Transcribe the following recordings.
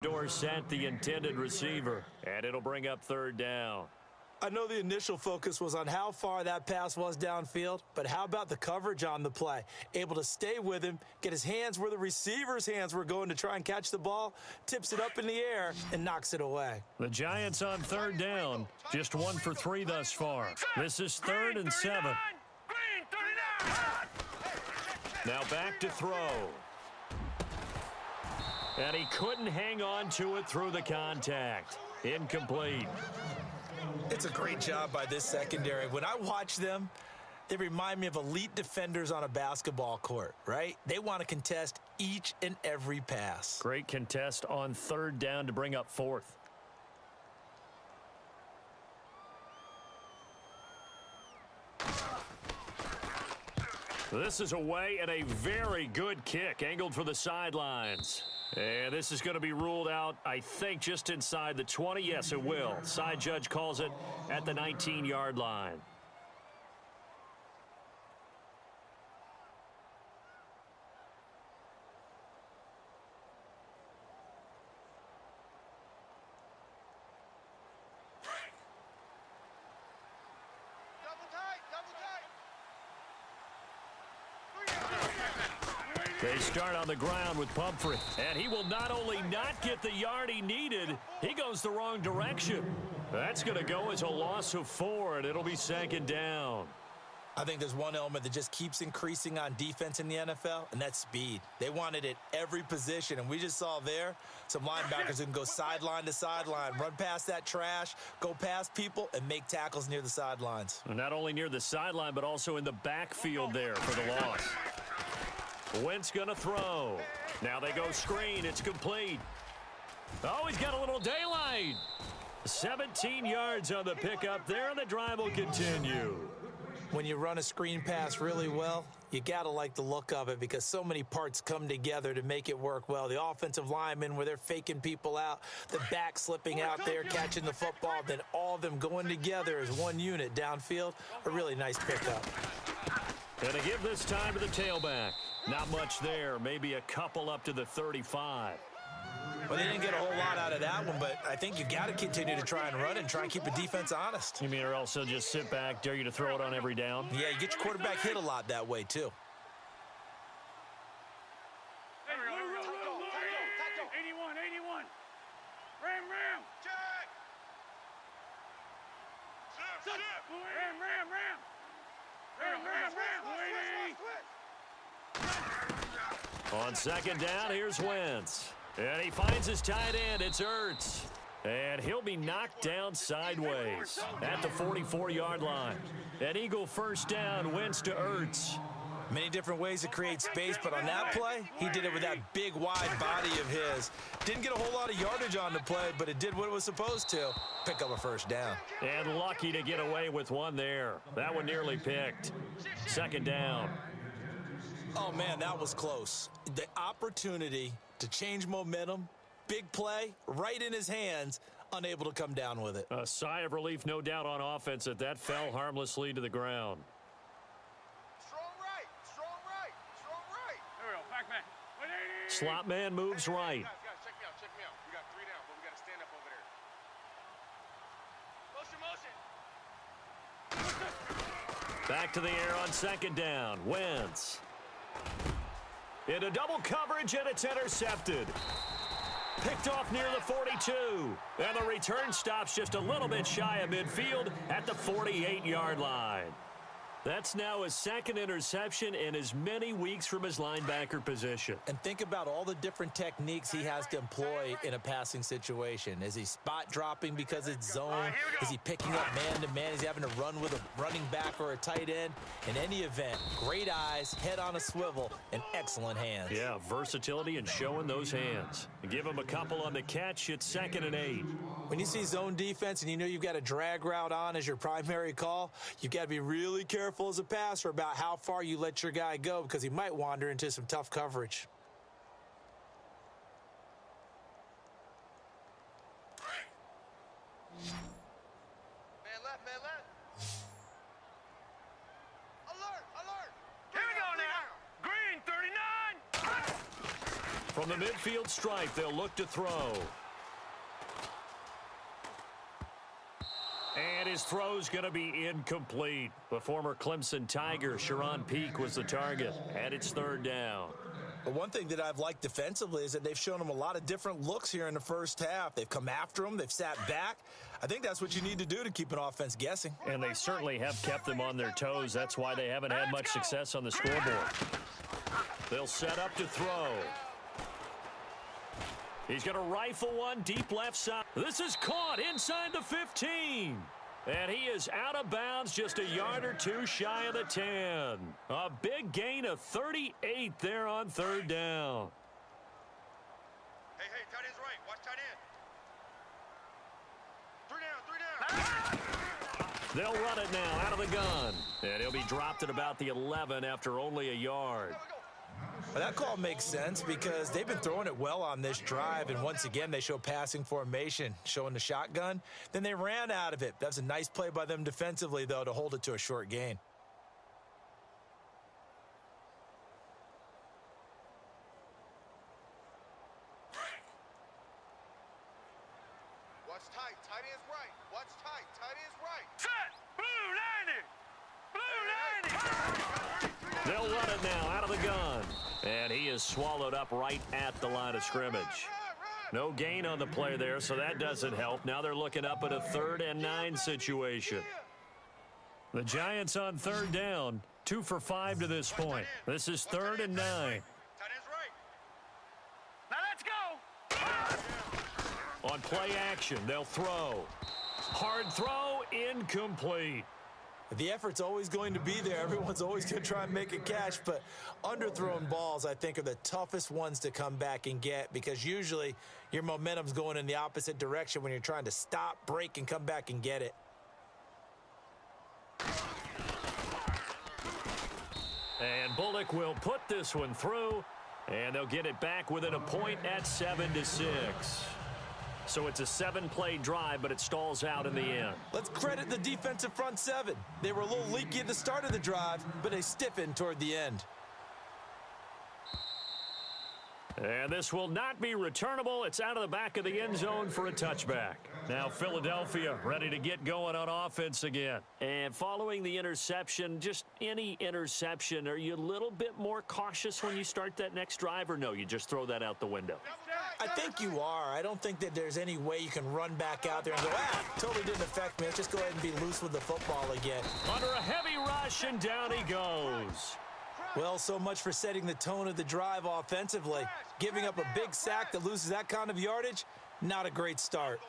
Dorsett, the intended receiver, and it'll bring up third down. I know the initial focus was on how far that pass was downfield, but how about the coverage on the play? Able to stay with him, get his hands where the receiver's hands were going to try and catch the ball, tips it up in the air, and knocks it away. The Giants on third down, just 1 for 3 thus far. This is 3rd and 7. Now back to throw. And he couldn't hang on to it through the contact. Incomplete. It's a great job by this secondary. When I watch them, they remind me of elite defenders on a basketball court, right? They want to contest each and every pass. Great contest on third down to bring up 4th. This is away and a very good kick angled for the sidelines. And this is going to be ruled out, I think, just inside the 20. Yes, it will. Side judge calls it at the 19-yard line. They start on the ground with Pumphrey, and he will not only not get the yard he needed, he goes the wrong direction. That's going to go as a loss of 4, and it'll be 2nd down. I think there's one element that just keeps increasing on defense in the NFL, and that's speed. They want it at every position, and we just saw there some linebackers who can go sideline to sideline, run past that trash, go past people, and make tackles near the sidelines. And not only near the sideline, but also in the backfield there for the loss. Wentz going to throw. Now they go screen. It's complete. Oh, he's got a little daylight. 17 yards on the pickup there, and the drive will continue. When you run a screen pass really well, you got to like the look of it because so many parts come together to make it work well. The offensive linemen where they're faking people out, the back slipping out there, catching the football, then all of them going together as one unit downfield. A really nice pickup. And to give this time to the tailback. Not much there, maybe a couple up to the 35. Well, they didn't get a whole lot out of that one, but I think you got to continue to try and run and try and keep the defense honest. You mean or else they'll just sit back, dare you to throw it on every down? Yeah, you get your quarterback hit a lot that way, too. 81. Ram. Check. Ram. On 2nd down, here's Wentz. And he finds his tight end. It's Ertz. And he'll be knocked down sideways at the 44-yard line. An Eagle first down, Wentz to Ertz. Many different ways to create space, but on that play, he did it with that big, wide body of his. Didn't get a whole lot of yardage on the play, but it did what it was supposed to. Pick up a first down. And lucky to get away with one there. That one nearly picked. 2nd down. Oh, man, that was close. The opportunity to change momentum, big play, right in his hands, unable to come down with it. A sigh of relief, no doubt, on offense that that fell harmlessly to the ground. Strong right. There we go. Back. Slot man moves right. Guys, check me out. We got 3 down, but we got to stand up over there. Motion. Back to the air on 2nd down. Wentz. Into double coverage, and it's intercepted. Picked off near the 42. And the return stops just a little bit shy of midfield at the 48-yard line. That's now his 2nd interception in as many weeks from his linebacker position. And think about all the different techniques he has to employ in a passing situation. Is he spot dropping because it's zone? Is he picking up man-to-man? Is he having to run with a running back or a tight end? In any event, great eyes, head on a swivel, and excellent hands. Yeah, versatility and showing those hands. Give him a couple on the catch. It's 2nd and 8. When you see zone defense and you know you've got a drag route on as your primary call, you've got to be really careful as a passer about how far you let your guy go because he might wander into some tough coverage. Man left. Alert. From the midfield stripe, they'll look to throw. And his throw's going to be incomplete. The former Clemson Tiger, Sharon Peake, was the target. And it's third down. But one thing that I've liked defensively is that they've shown them a lot of different looks here in the first half. They've come after them. They've sat back. I think that's what you need to do to keep an offense guessing. And they certainly have kept them on their toes. That's why they haven't had much success on the scoreboard. They'll set up to throw. He's going to rifle one deep left side. This is caught inside the 15. And he is out of bounds just a yard or two shy of the 10. A big gain of 38 there on third down. Hey, tight end's right. Watch tight end. 3 down. They'll run it now out of the gun. And he'll be dropped at about the 11 after only a yard. Well, that call makes sense because they've been throwing it well on this drive, and once again they show passing formation, showing the shotgun. Then they ran out of it. That's a nice play by them defensively, though, to hold it to a short gain. Watch tight. Tight end's right. Watch tight. Tight end's right. Set! Blue 90! Blue 90! They'll run it now out of the gun. And he is swallowed up right at the line of scrimmage. No gain on the play there, so that doesn't help. Now they're looking up at a 3rd and 9 situation. The Giants on third down, 2 for 5 to this point. This is 3rd and 9. Tight end's right. Now let's go! On play action, they'll throw. Hard throw, incomplete. The effort's always going to be there. Everyone's always going to try and make a catch, but underthrown balls, I think, are the toughest ones to come back and get because usually your momentum's going in the opposite direction when you're trying to stop, break, and come back and get it. And Bullock will put this one through, and they'll get it back within a point at 7-6. So it's a 7-play drive, but it stalls out in the end. Let's credit the defensive front seven. They were a little leaky at the start of the drive, but they stiffened toward the end. And this will not be returnable. It's out of the back of the end zone for a touchback. Now Philadelphia ready to get going on offense again. And following the interception, just any interception, are you a little bit more cautious when you start that next drive, or no, you just throw that out the window? I think you are. I don't think that there's any way you can run back out there and go, totally didn't affect me. Let's just go ahead and be loose with the football again. Under a heavy rush, and down he goes. Well, so much for setting the tone of the drive offensively. Giving up a big sack that loses that kind of yardage, not a great start.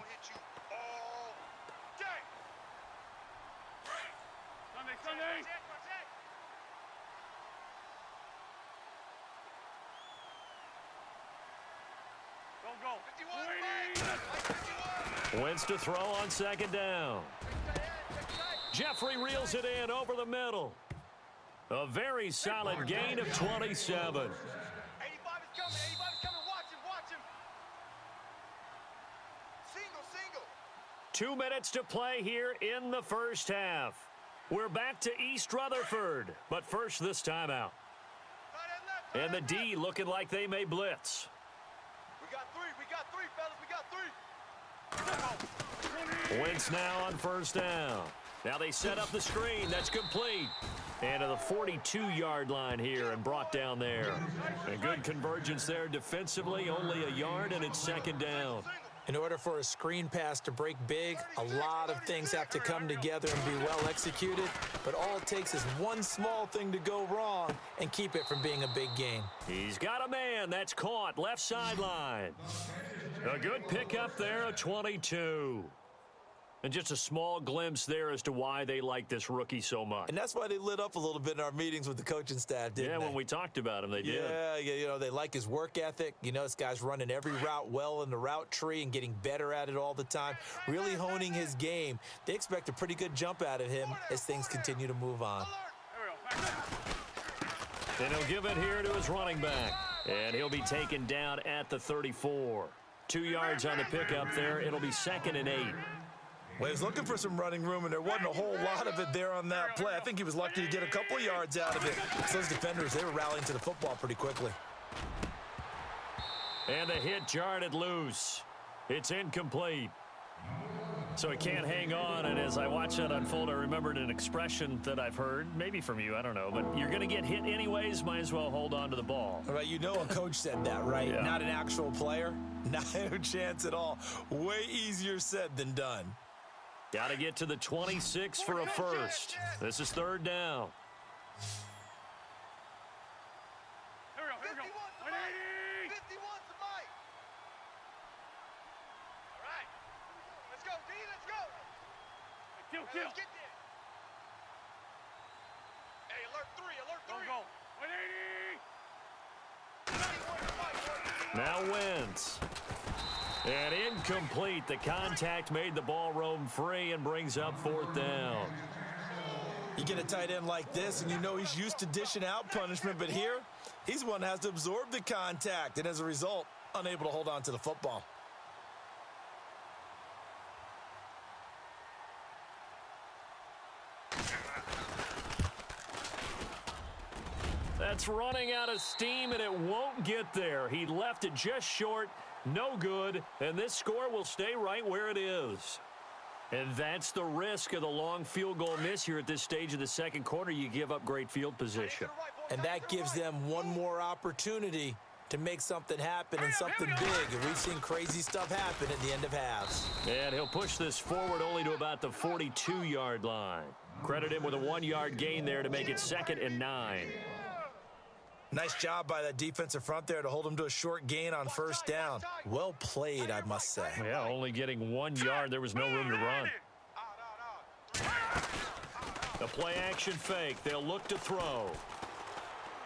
Sunday! Don't go. Wins to throw on second down. Jeffrey reels it in over the middle. A very solid gain of 27. 85 is coming. 85 is coming. Watch him. Single. 2 minutes to play here in the first half. We're back to East Rutherford, but first this timeout. And the D looking like they may blitz. We got three, fellas. We got three. Wentz now on first down. Now they set up the screen. That's complete. And to the 42-yard line here and brought down there. A good convergence there defensively, only a yard, and it's second down. In order for a screen pass to break big, a lot of things have to come together and be well executed, but all it takes is one small thing to go wrong and keep it from being a big gain. He's got a man that's caught left sideline. A good pickup there, a 22. And just a small glimpse there as to why they like this rookie so much. And that's why they lit up a little bit in our meetings with the coaching staff, didn't they? Yeah, when we talked about him, they did. Yeah, you know, they like his work ethic. You know, this guy's running every route well in the route tree and getting better at it all the time, really honing his game. They expect a pretty good jump out of him as things continue to move on. And he'll give it here to his running back. And he'll be taken down at the 34. 2 yards on the pickup there. It'll be 2nd and 8. Well, he was looking for some running room, and there wasn't a whole lot of it there on that play. I think he was lucky to get a couple of yards out of it. So those defenders, they were rallying to the football pretty quickly. And the hit jarred it loose. It's incomplete. So he can't hang on, and as I watch that unfold, I remembered an expression that I've heard, maybe from you, I don't know, but you're going to get hit anyways, might as well hold on to the ball. All right, you know a coach said that, right? Yeah. Not an actual player. Not a chance at all. Way easier said than done. Got to get to the 26 for a first. This is third down. Here we go. 51 to 180. Mike. 51 to Mike. All right. Let's go, D. Let's go. Kill, Hey, kill. let's get there. Hey, alert 3. Alert 3. Go, go. 180. 91 to Mike. Now Wentz. And incomplete. The contact made the ball roam free and brings up fourth down. You get a tight end like this, and you know he's used to dishing out punishment, but here, he's the one that has to absorb the contact, and as a result, unable to hold on to the football. That's running out of steam, and it won't get there. He left it just short, no good, and this score will stay right where it is. And that's the risk of the long field goal miss here at this stage of the second quarter. You give up great field position. And that gives them one more opportunity to make something happen and something big. And we've seen crazy stuff happen at the end of halves. And he'll push this forward only to about the 42-yard line. Credit him with a 1-yard gain there to make it 2nd and 9. Nice job by that defensive front there to hold him to a short gain on first down. Well played, I must say. Yeah, only getting 1 yard. There was no room to run. The play action fake. They'll look to throw.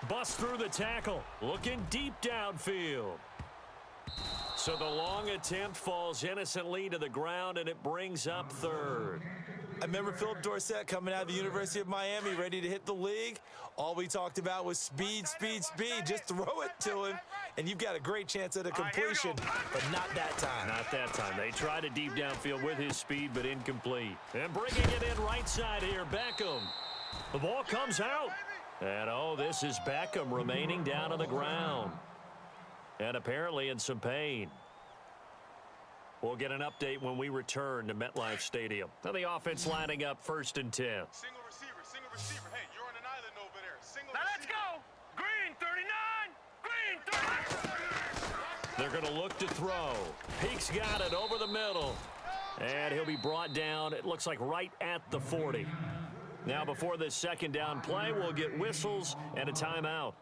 Bust through the tackle. Looking deep downfield. So the long attempt falls innocently to the ground, and it brings up third. I remember Philip Dorsett coming out of the University of Miami ready to hit the league. All we talked about was speed, speed, speed. Just throw it to him, and you've got a great chance at a completion, but not that time. Not that time. They tried it deep downfield with his speed, but incomplete. And bringing it in right side here, Beckham. The ball comes out. And, oh, this is Beckham remaining down on the ground. And apparently in some pain. We'll get an update when we return to MetLife Stadium. Now the offense lining up 1st and 10. Single receiver, single receiver. Hey, you're on an island over there. Single Now let's receiver. go. Green 39. Green 39. They're going to look to throw. Peake's got it over the middle. And he'll be brought down, it looks like right at the 40. Now before this second down play, we'll get whistles and a timeout,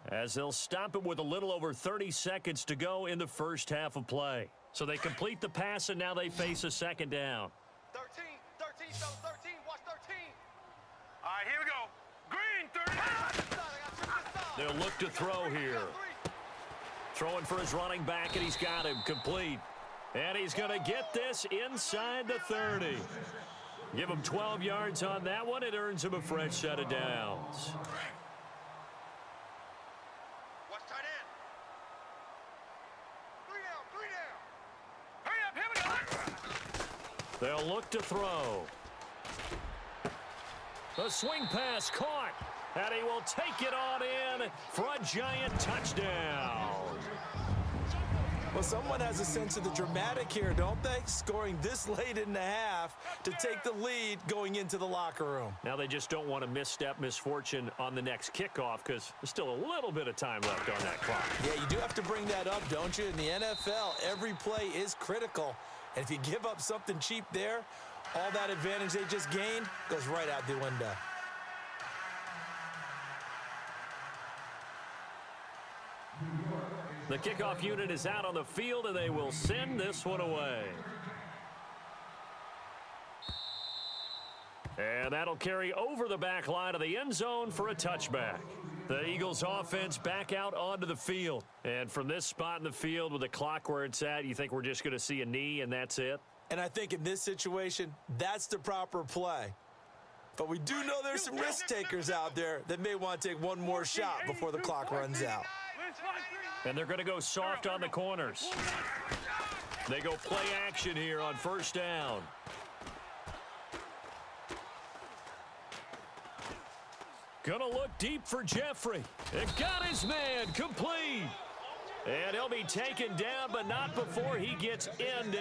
as they'll stop it with a little over 30 seconds to go in the first half of play. So they complete the pass, and now they face a second down. 13, fellas, 13. Watch 13. All right, here we go. Green 39. They'll look to throw here. Throwing for his running back, and he's got him complete. And he's going to get this inside the 30. Give him 12 yards on that one. It earns him a fresh set of downs. Watch tight end. 3 down. Hurry up, here we go. They'll look to throw. The swing pass caught, and he will take it on in for a giant touchdown. Well, someone has a sense of the dramatic here, don't they? Scoring this late in the half to take the lead going into the locker room. Now they just don't want to misstep misfortune on the next kickoff because there's still a little bit of time left on that clock. Yeah, you do have to bring that up, don't you? In the NFL, every play is critical. And if you give up something cheap there, all that advantage they just gained goes right out the window. The kickoff unit is out on the field, and they will send this one away. And that'll carry over the back line of the end zone for a touchback. The Eagles offense back out onto the field. And from this spot in the field with the clock where it's at, you think we're just going to see a knee and that's it? And I think in this situation, that's the proper play. But we do know there's some risk takers out there that may want to take one more shot before the clock runs out. And they're going to go soft on the corners. They go play action here on first down. Gonna look deep for Jeffrey. It got his man complete. And he'll be taken down, but not before he gets into